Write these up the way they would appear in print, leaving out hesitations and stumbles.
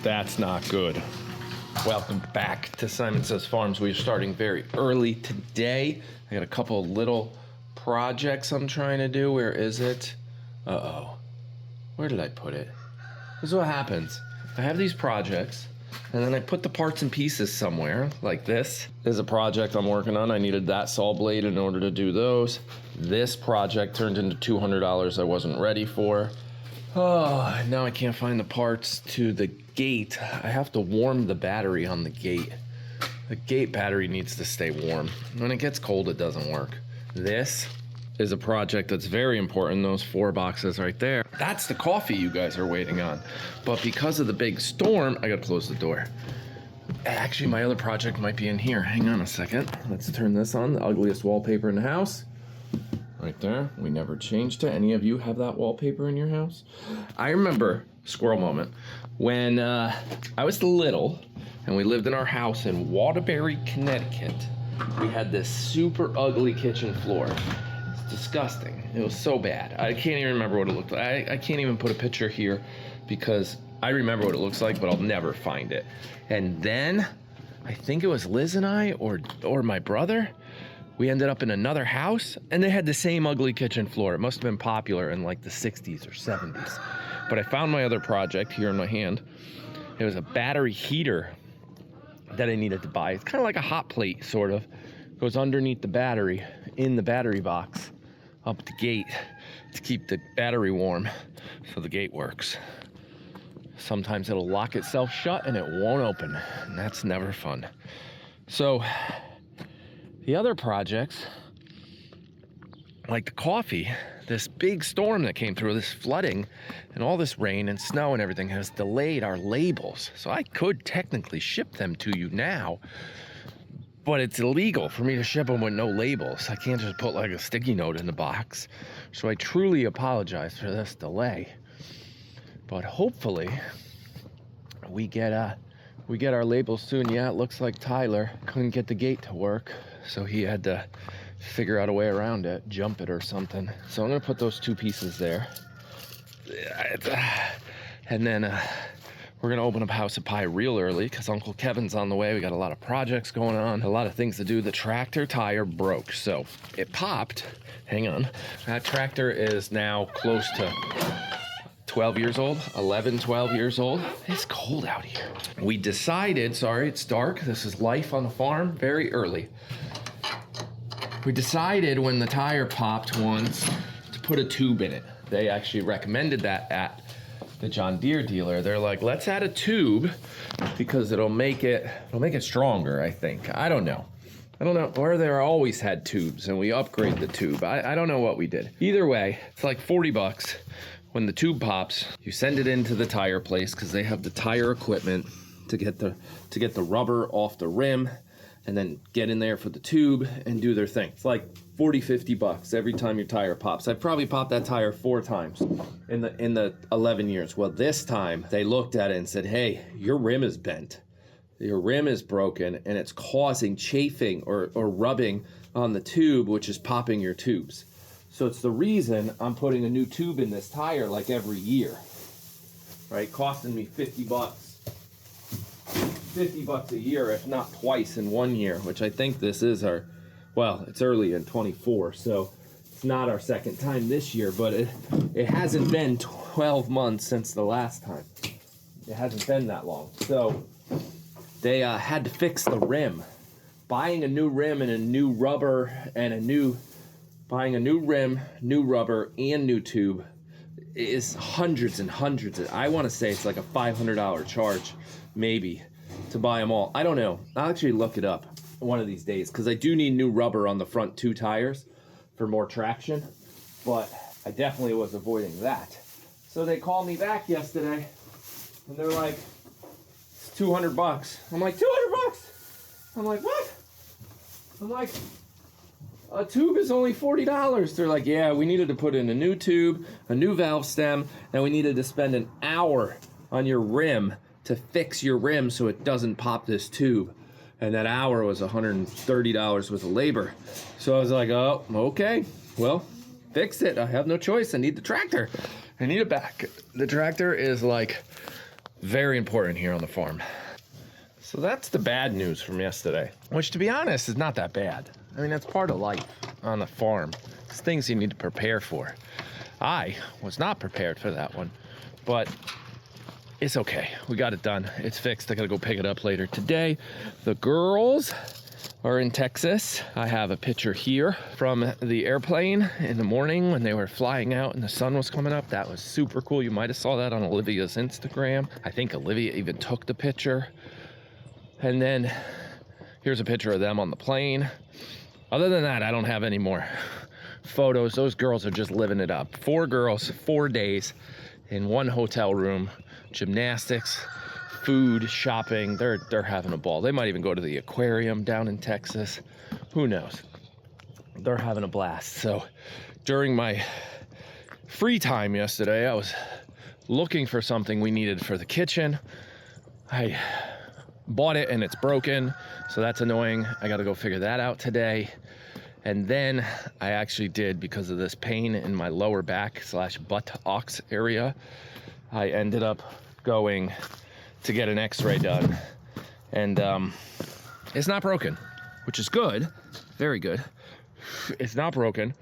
That's not good. Welcome back to Simon Says Farms. We're starting very early today. I got a couple of little projects I'm trying to do. Where is it? Uh-oh. Where did I put it? This is what happens. I have these projects, and then I put the parts and pieces somewhere, like this. This is a project I'm working on. I needed that saw blade in order to do those. This project turned into $200 I wasn't ready for. Oh, now I can't find the parts to the gate. I have to warm the battery on the gate. The gate battery needs to stay warm. When it gets cold, it doesn't work. This is a project that's very important. Those 4 boxes right there. That's the coffee you guys are waiting on. But because of the big storm, I gotta close the door. Actually, my other project might be in here. Hang on a second. Let's turn this on. The ugliest wallpaper in the house. Right there. We never changed it. Any of you have that wallpaper in your house? I remember, squirrel moment, when I was little and we lived in our house in Waterbury, Connecticut. We had this super ugly kitchen floor. It's disgusting. It was so bad. I can't even remember what it looked like. I can't even put a picture here because I remember what it looks like, but I'll never find it. And then I think it was Liz and I or my brother. We ended up in another house and they had the same ugly kitchen floor. It must have been popular in like the 60s or 70s. But I found my other project here in my hand. It was a battery heater that I needed to buy. It's kind of like a hot plate, sort of. Goes underneath the battery, in the battery box, up the gate to keep the battery warm so the gate works. Sometimes it'll lock itself shut and it won't open, and that's never fun. So, the other projects, like the coffee, this big storm that came through, this flooding, and all this rain and snow and everything has delayed our labels. So I could technically ship them to you now, but it's illegal for me to ship them with no labels. I can't just put like a sticky note in the box. So I truly apologize for this delay. But hopefully we get our labels soon. Yeah, it looks like Tyler couldn't get the gate to work, so he had to figure out a way around it, jump it or something. So I'm gonna put those 2 pieces there. And then we're gonna open up House of Pie real early because Uncle Kevin's on the way. We got a lot of projects going on, a lot of things to do. The tractor tire broke, so it popped. Hang on. That tractor is now close to 12 years old, 11, 12 years old. It's cold out here. We decided, sorry, it's dark. This is life on the farm, very early. We decided when the tire popped once to put a tube in it. They actually recommended that at the John Deere dealer. They're like, let's add a tube because it'll make it stronger, I think. I don't know. Or they always had tubes and we upgraded the tube. I don't know what we did. Either way, it's like 40 bucks. When the tube pops, you send it into the tire place because they have the tire equipment to get the rubber off the rim and then get in there for the tube and do their thing. It's like 40, 50 bucks every time your tire pops. I've probably popped that tire 4 times in the 11 years. Well, this time they looked at it and said, hey, your rim is bent. Your rim is broken and it's causing chafing or rubbing on the tube, which is popping your tubes. So it's the reason I'm putting a new tube in this tire like every year, right? Costing me 50 bucks. 50 bucks a year, if not twice in 1 year, which I think this is it's early in 24, so it's not our second time this year, but it hasn't been 12 months since the last time. It hasn't been that long. So they had to fix the rim. Buying a new rim and a new rubber and buying a new rim, new rubber, and new tube is hundreds and hundreds. I want to say it's like a $500 charge, maybe, to buy them all. I don't know. I'll actually look it up one of these days because I do need new rubber on the front 2 tires for more traction, but I definitely was avoiding that. So they called me back yesterday and they're like, it's 200 bucks. I'm like, 200 bucks? I'm like, what? I'm like, a tube is only $40. They're like, yeah, we needed to put in a new tube, a new valve stem, and we needed to spend an hour on your rim to fix your rim so it doesn't pop this tube. And that hour was $130 worth of labor. So I was like, oh, okay, well, fix it. I have no choice. I need the tractor. I need it back. The tractor is like Very important here on the farm. So that's the bad news from yesterday, which to be honest is not that bad. I mean, that's part of life on the farm. It's things you need to prepare for. I was not prepared for that one, but it's okay. We got it done. It's fixed. I gotta go pick it up later today. The girls are in Texas. I have a picture here from the airplane in the morning when they were flying out and the sun was coming up. That was super cool. You might have saw that on Olivia's Instagram. I think Olivia even took the picture. And then here's a picture of them on the plane. Other than that, I don't have any more photos. Those girls are just living it up. 4 girls, 4 days in one hotel room, gymnastics, food, shopping. They're having a ball. They might even go to the aquarium down in Texas. Who knows? They're having a blast. So during my free time yesterday, I was looking for something we needed for the kitchen. I bought it and it's broken, so that's annoying. I got to go figure that out today. And then I actually did, because of this pain in my lower back / buttocks area, I ended up going to get an x-ray done. And it's not broken, which is good, very good. It's not broken.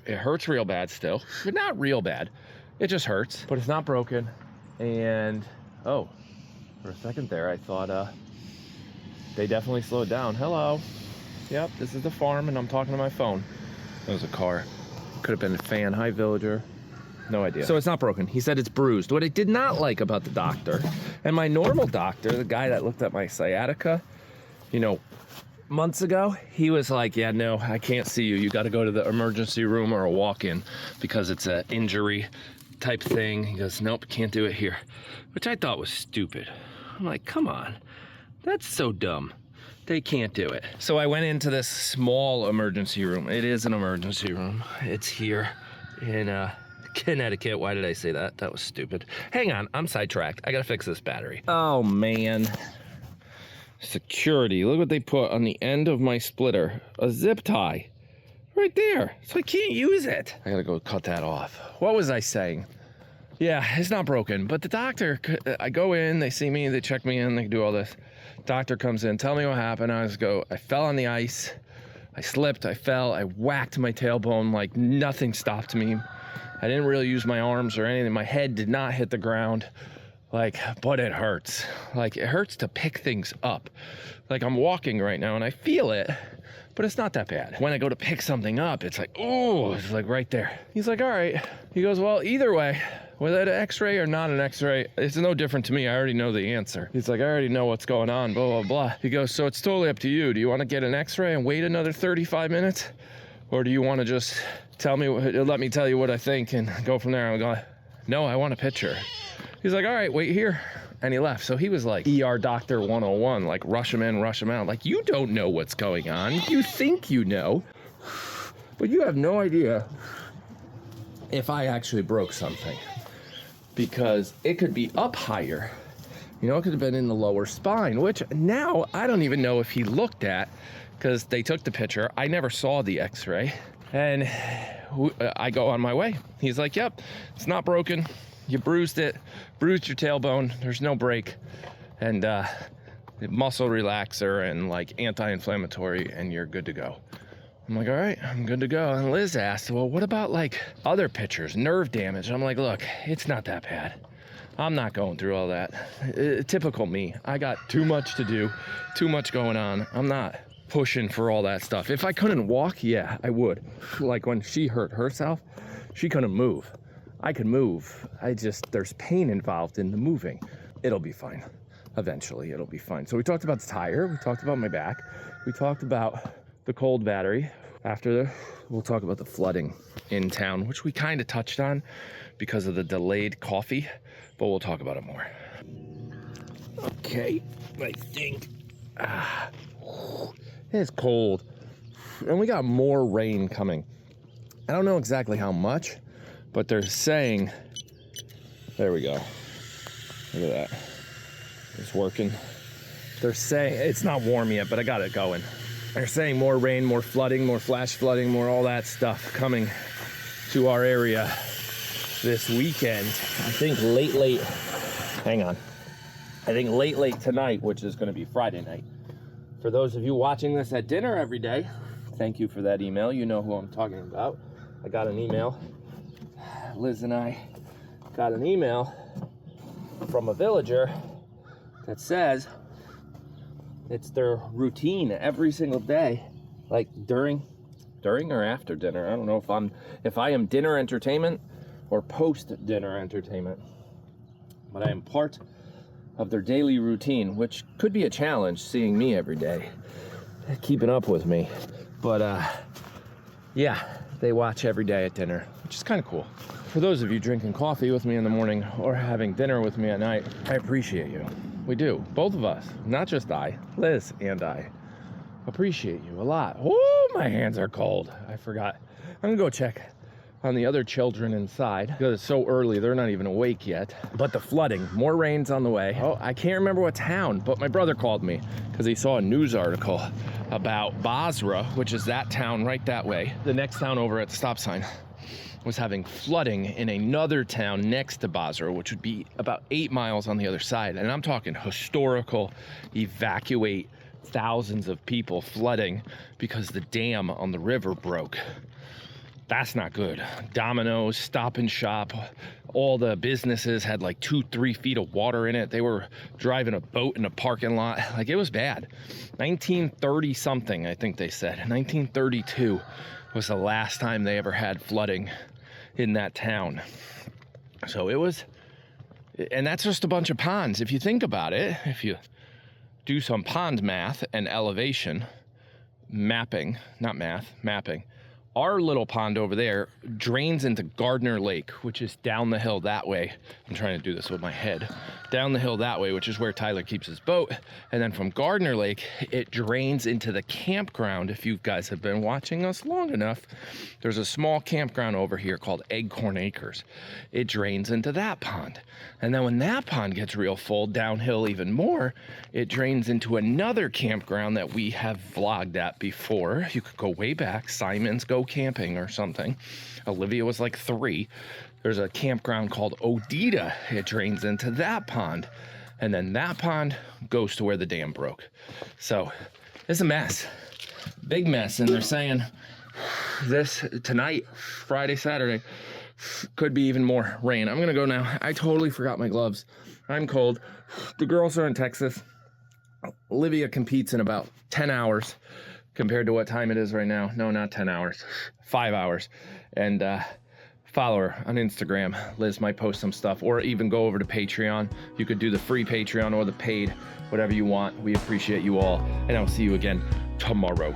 It hurts real bad still, but not real bad. It just hurts, but it's not broken. And, oh, for a second there, I thought they definitely slowed down. Hello. Yep, this is the farm and I'm talking to my phone. That was a car. Could have been a fan. Hi, villager. No idea. So it's not broken. He said it's bruised. What I did not like about the doctor, and my normal doctor, the guy that looked at my sciatica, you know, months ago, he was like, yeah, no, I can't see you. You got to go to the emergency room or a walk-in because it's an injury type thing. He goes, nope, can't do it here, which I thought was stupid. I'm like, come on, that's so dumb. They can't do it. So I went into this small emergency room. It is an emergency room. It's here in Connecticut. Why did I say that? That was stupid. Hang on, I'm sidetracked. I gotta fix this battery. Oh man. Security, look what they put on the end of my splitter. A zip tie, right there. So I can't use it. I gotta go cut that off. What was I saying? Yeah, it's not broken, but the doctor, I go in, they see me, they check me in, they do all this. Doctor comes in, tell me what happened. I fell on the ice. I slipped, I fell, I whacked my tailbone, like nothing stopped me. I didn't really use my arms or anything. My head did not hit the ground, like, but it hurts. Like, it hurts to pick things up. Like, I'm walking right now and I feel it, but it's not that bad. When I go to pick something up, it's like, oh, it's like right there. He's like, all right. He goes, well, either way, whether it's an x-ray or not an x-ray, it's no different to me. I already know the answer. He's like, I already know what's going on, blah, blah, blah. He goes, so it's totally up to you. Do you want to get an x-ray and wait another 35 minutes? Or do you want to just let me tell you what I think and go from there? I'm going, no, I want a picture. He's like, all right, wait here. And he left. So he was like ER doctor 101, like rush him in, rush him out. Like, you don't know what's going on. You think you know, but you have no idea if I actually broke something. Because it could be up higher. You know, it could have been in the lower spine, which now I don't even know if he looked at, because they took the picture. I never saw the x-ray. And I go on my way. He's like, yep, it's not broken. You bruised it, bruised your tailbone. There's no break. And muscle relaxer and like anti-inflammatory, and you're good to go. I'm like, all right, I'm good to go. And Liz asked, well, what about like other pictures, nerve damage? I'm like, look, it's not that bad. I'm not going through all that. Typical me. I got too much to do, too much going on. I'm not pushing for all that stuff. If I couldn't walk, yeah, I would. Like when she hurt herself, she couldn't move. I could move. There's pain involved in the moving. It'll be fine. Eventually, it'll be fine. So we talked about the tire. We talked about my back. We talked about the cold battery. We'll talk about the flooding in town, which we kind of touched on because of the delayed coffee, but we'll talk about it more. Okay, I think it's cold, and we got more rain coming. I don't know exactly how much, but they're saying, there we go. Look at that, it's working. They're saying, it's not warm yet, but I got it going. They're saying more rain, more flooding, more flash flooding, more all that stuff coming to our area this weekend. I think late, hang on. I think late tonight, which is going to be Friday night. For those of you watching this at dinner every day, thank you for that email. You know who I'm talking about. I got an email. Liz and I got an email from a villager that says it's their routine every single day, like during or after dinner. I don't know if I am dinner entertainment or post dinner entertainment, but I am part of their daily routine, which could be a challenge seeing me every day, keeping up with me. But yeah, they watch every day at dinner, which is kind of cool. For those of you drinking coffee with me in the morning or having dinner with me at night, I appreciate you. We do, both of us, not just I, Liz and I. Appreciate you a lot. Oh, my hands are cold. I forgot. I'm gonna go check on the other children inside because it's so early, they're not even awake yet. But the flooding, more rain's on the way. Oh, I can't remember what town, but my brother called me because he saw a news article about Basra, which is that town right that way. The next town over at the stop sign was having flooding in another town next to Basra, which would be about 8 miles on the other side. And I'm talking historical, evacuate thousands of people flooding because the dam on the river broke. That's not good. Domino's, Stop and Shop, all the businesses had like 2-3 feet of water in it. They were driving a boat in a parking lot. Like, it was bad. 1930 something, I think they said. 1932 was the last time they ever had flooding in that town. So it was, and that's just a bunch of ponds. If you think about it, if you do some pond math and elevation mapping, not math, mapping, our little pond over there drains into Gardner Lake, which is down the hill that way. I'm trying to do this with my head. Down the hill that way, which is where Tyler keeps his boat. And then from Gardner Lake, it drains into the campground. If you guys have been watching us long enough, there's a small campground over here called Acorn Acres. It drains into that pond. And then when that pond gets real full, downhill even more, it drains into another campground that we have vlogged at before. You could go way back, Simon's Go Camping or something. Olivia was like 3. There's a campground called Odita. It drains into that pond. And then that pond goes to where the dam broke. So it's a mess. Big mess. And they're saying this tonight, Friday, Saturday, could be even more rain. I'm gonna go now. I totally forgot my gloves. I'm cold. The girls are in Texas. Olivia competes in about 10 hours compared to what time it is right now. No, not 10 hours, 5 hours. And follow her on Instagram. Liz might post some stuff, or even go over to Patreon. You could do the free Patreon or the paid, whatever you want. We appreciate you all, and I'll see you again tomorrow.